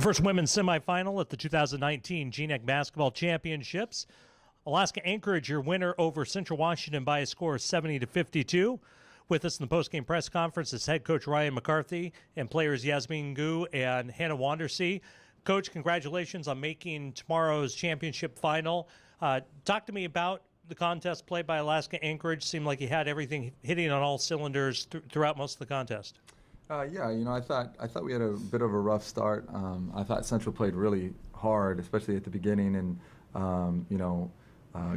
First women's semifinal at the 2019 GNAC Basketball Championships. Alaska Anchorage, your winner over Central Washington by a score of 70-52. With us in the postgame press conference is head coach Ryan McCarthy and players Yazmeen and Hannah Wandersee. Coach, congratulations on making tomorrow's championship final. Talk to me about the contest played by Alaska Anchorage. Seemed like you had everything hitting on all cylinders throughout most of the contest. Yeah, I thought we had a bit of a rough start. I thought Central played really hard, especially at the beginning, and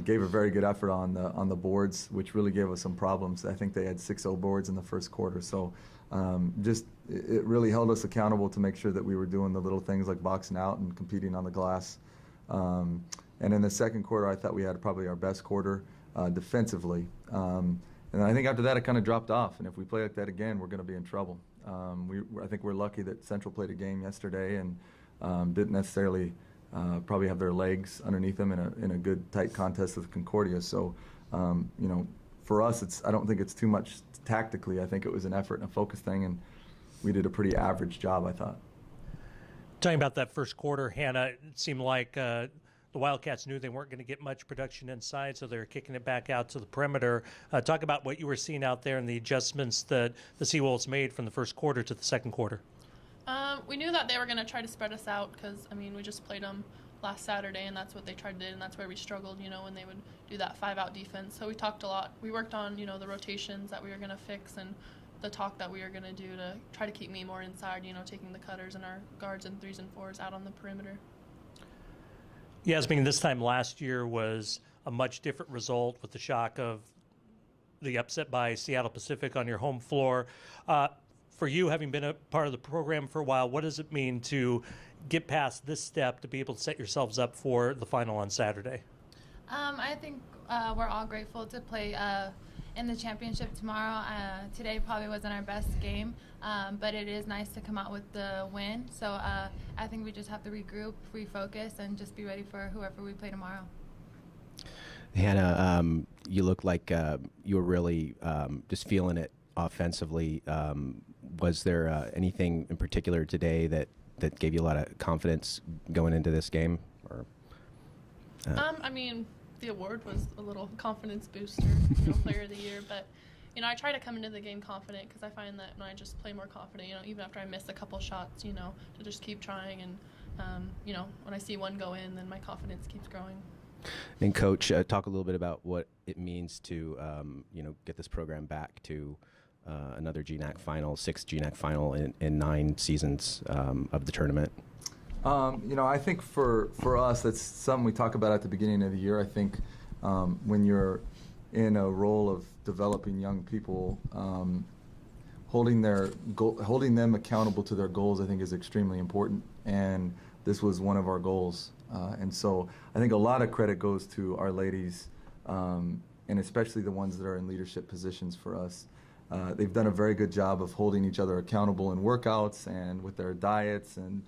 gave a very good effort on the boards, which really gave us some problems. I think they had 6-0 boards in the first quarter, so it really held us accountable to make sure that we were doing the little things like boxing out and competing on the glass. And in the second quarter, I thought we had probably our best quarter defensively. And I think after that, it kind of dropped off. And if we play like that again, we're going to be in trouble. I think we're lucky that Central played a game yesterday and didn't necessarily probably have their legs underneath them in a good tight contest with Concordia. So, for us, I don't think it's too much tactically. I think it was an effort and a focus thing, and we did a pretty average job, I thought. Talking about that first quarter, Hannah, it seemed like the Wildcats knew they weren't going to get much production inside, so they were kicking it back out to the perimeter. Talk about what you were seeing out there and the adjustments that the Seawolves made from the first quarter to the second quarter. We knew that they were going to try to spread us out because, we just played them last Saturday, and that's what they tried to do, and that's where we struggled, when they would do that 5-out defense. So we talked a lot. We worked on, the rotations that we were going to fix and the talk that we were going to do to try to keep me more inside, taking the cutters and our guards and 3s and 4s out on the perimeter. Yazmeen, this time last year was a much different result with the shock of the upset by Seattle Pacific on your home floor. For you, having been a part of the program for a while, what does it mean to get past this step to be able to set yourselves up for the final on Saturday? I think we're all grateful to play in the championship tomorrow. Today probably wasn't our best game, but it is nice to come out with the win. So I think we just have to regroup, refocus, and just be ready for whoever we play tomorrow. Hannah, you look like you were really just feeling it offensively. Was there anything in particular today that gave you a lot of confidence going into this game? Or the award was a little confidence booster, player of the year. But, I try to come into the game confident because I find that when I just play more confident, even after I miss a couple shots, to just keep trying. And, when I see one go in, then my confidence keeps growing. And, Coach, talk a little bit about what it means to, get this program back to another GNAC final, 6th GNAC final in 9 seasons of the tournament. I think for us, that's something we talk about at the beginning of the year. I think when you're in a role of developing young people, holding them accountable to their goals, I think is extremely important. And this was one of our goals. And so I think a lot of credit goes to our ladies, and especially the ones that are in leadership positions for us. They've done a very good job of holding each other accountable in workouts and with their diets and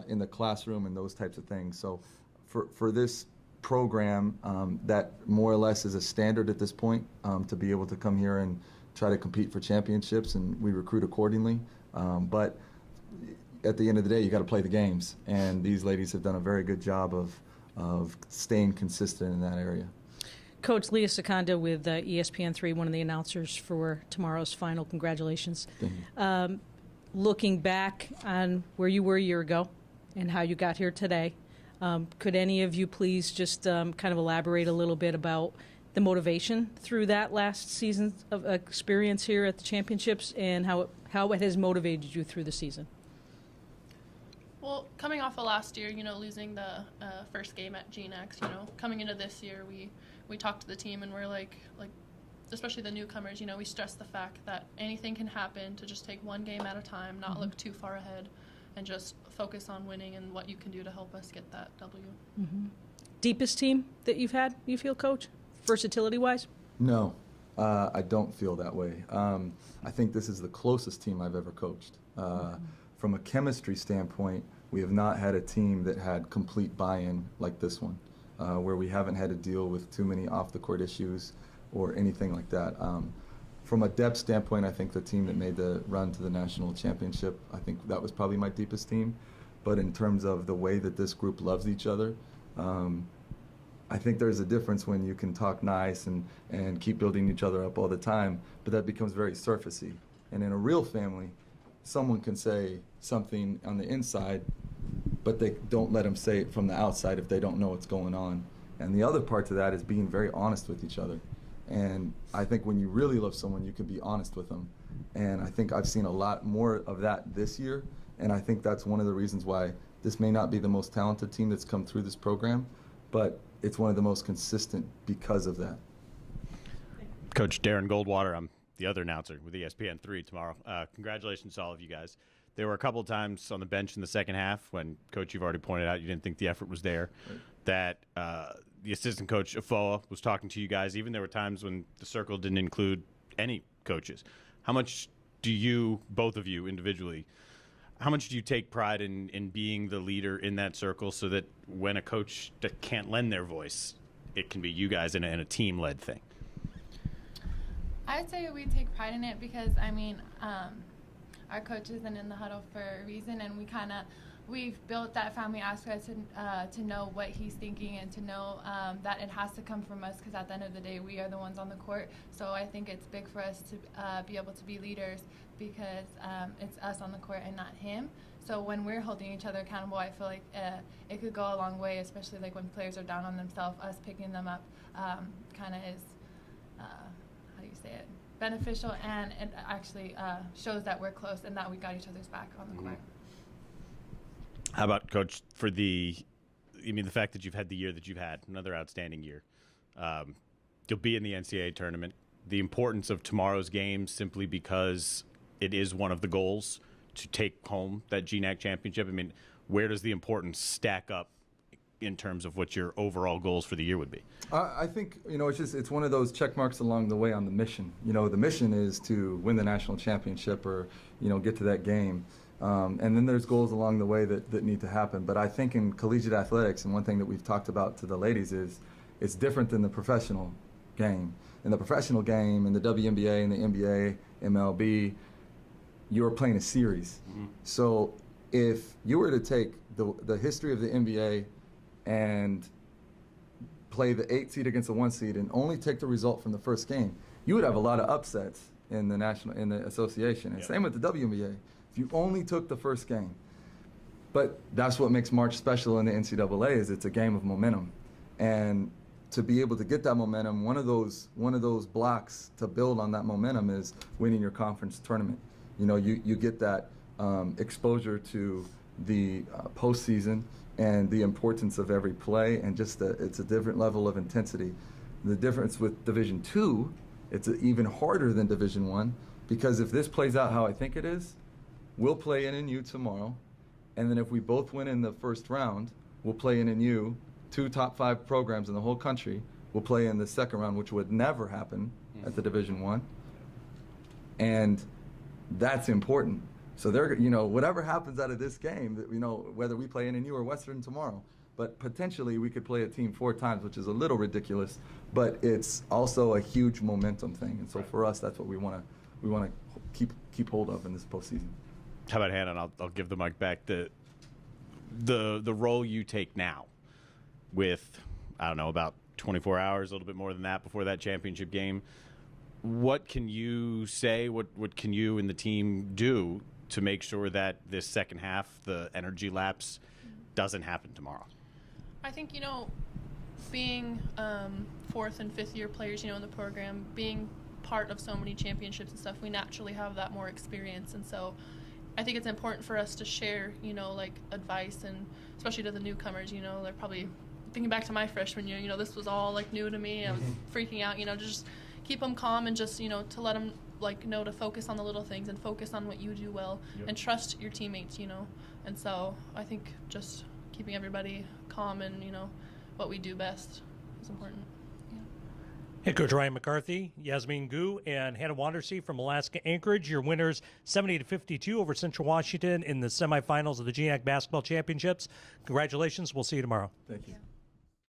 in the classroom and those types of things. So for this program, that more or less is a standard at this point, to be able to come here and try to compete for championships, and we recruit accordingly. But at the end of the day, you got to play the games, and these ladies have done a very good job of staying consistent in that area. Coach Leah Seconda with ESPN3, one of the announcers for tomorrow's final. Congratulations. Thank you. Looking back on where you were a year ago and how you got here today, could any of you please just kind of elaborate a little bit about the motivation through that last season of experience here at the championships and how it has motivated you through the season? Well, coming off of last year, losing the first game at GNAC, coming into this year, we talked to the team and we're like, especially the newcomers, we stress the fact that anything can happen, to just take one game at a time, not look too far ahead, and just focus on winning and what you can do to help us get that W. Mm-hmm. Deepest team that you've had, you feel, Coach, versatility-wise? No, I don't feel that way. I think this is the closest team I've ever coached. From a chemistry standpoint, we have not had a team that had complete buy-in like this one, where we haven't had to deal with too many off-the-court issues or anything like that. From a depth standpoint, I think the team that made the run to the national championship, I think that was probably my deepest team. but in terms of the way that this group loves each other, I think there's a difference when you can talk nice and keep building each other up all the time, but that becomes very surfacey. And in a real family, someone can say something on the inside, but they don't let them say it from the outside if they don't know what's going on. And the other part to that is being very honest with each other. And I think when you really love someone, you can be honest with them. And I think I've seen a lot more of that this year. And I think that's one of the reasons why this may not be the most talented team that's come through this program, but it's one of the most consistent because of that. Coach Darren Goldwater, I'm the other announcer with ESPN3 tomorrow. Congratulations to all of you guys. There were a couple of times on the bench in the second half when, Coach, you've already pointed out you didn't think the effort was there, right, that the assistant coach, Afoa, was talking to you guys. Even there were times when the circle didn't include any coaches. How much do you, both of you individually, how much do you take pride in being the leader in that circle so that when a coach that can't lend their voice, it can be you guys in a team-led thing? I'd say we take pride in it because, I mean, our coach isn't in the huddle for a reason, and we've built that family aspect to know what he's thinking and to know that it has to come from us, because at the end of the day, we are the ones on the court. So I think it's big for us to be able to be leaders because it's us on the court and not him. So when we're holding each other accountable, I feel like it could go a long way, especially like when players are down on themselves. Us picking them up kind of is, how do you say it, beneficial, and it actually shows that we're close and that we got each other's back on the court. How about, Coach, for the fact that you've had the year that you've had, another outstanding year. You'll be in the NCAA tournament. The importance of tomorrow's game simply because it is one of the goals to take home that GNAC championship. I mean, where does the importance stack up in terms of what your overall goals for the year would be? I think, it's one of those check marks along the way on the mission. The mission is to win the national championship or, get to that game. And then there's goals along the way that need to happen. But I think in collegiate athletics, and one thing that we've talked about to the ladies is it's different than the professional game. In the professional game, in the WNBA and the NBA, MLB, you're playing a series. Mm-hmm. So if you were to take the history of the NBA and play the 8 seed against the 1 seed and only take the result from the first game, you would have a lot of upsets in the association. And same with the WNBA. If you only took the first game. But that's what makes March special in the NCAA is it's a game of momentum. And to be able to get that momentum, one of those blocks to build on that momentum is winning your conference tournament. You get that exposure to the postseason and the importance of every play, and just it's a different level of intensity. The difference with Division II, it's even harder than Division I, because if this plays out how I think it is, we'll play NNU tomorrow, and then if we both win in the first round, we'll play NNU, 2 top 5 programs in the whole country. We'll play in the second round, which would never happen at the Division I, and that's important. So whatever happens out of this game, whether we play NNU or Western tomorrow, but potentially we could play a team 4 times, which is a little ridiculous, but it's also a huge momentum thing. And so for us, that's what we want to keep hold of in this postseason. How about Hannah? And I'll give the mic back. The role you take now, with about 24 hours, a little bit more than that before that championship game. What can you say? What can you and the team do to make sure that this second half, the energy lapse, doesn't happen tomorrow? I think, being 4th and 5th year players, in the program, being part of so many championships and stuff, we naturally have that more experience. And so I think it's important for us to share, advice, and especially to the newcomers, they're probably thinking back to my freshman year, this was all new to me. I was freaking out, to just keep them calm and just, to let them know to focus on the little things and focus on what you do well, and trust your teammates, And so I think just keeping everybody calm and, what we do best is important. Head coach Ryan McCarthy, Yazmeen Gu, and Hannah Wandersee from Alaska Anchorage, your winners 70-52 over Central Washington in the semifinals of the GNAC Basketball Championships. Congratulations. We'll see you tomorrow. Thank you.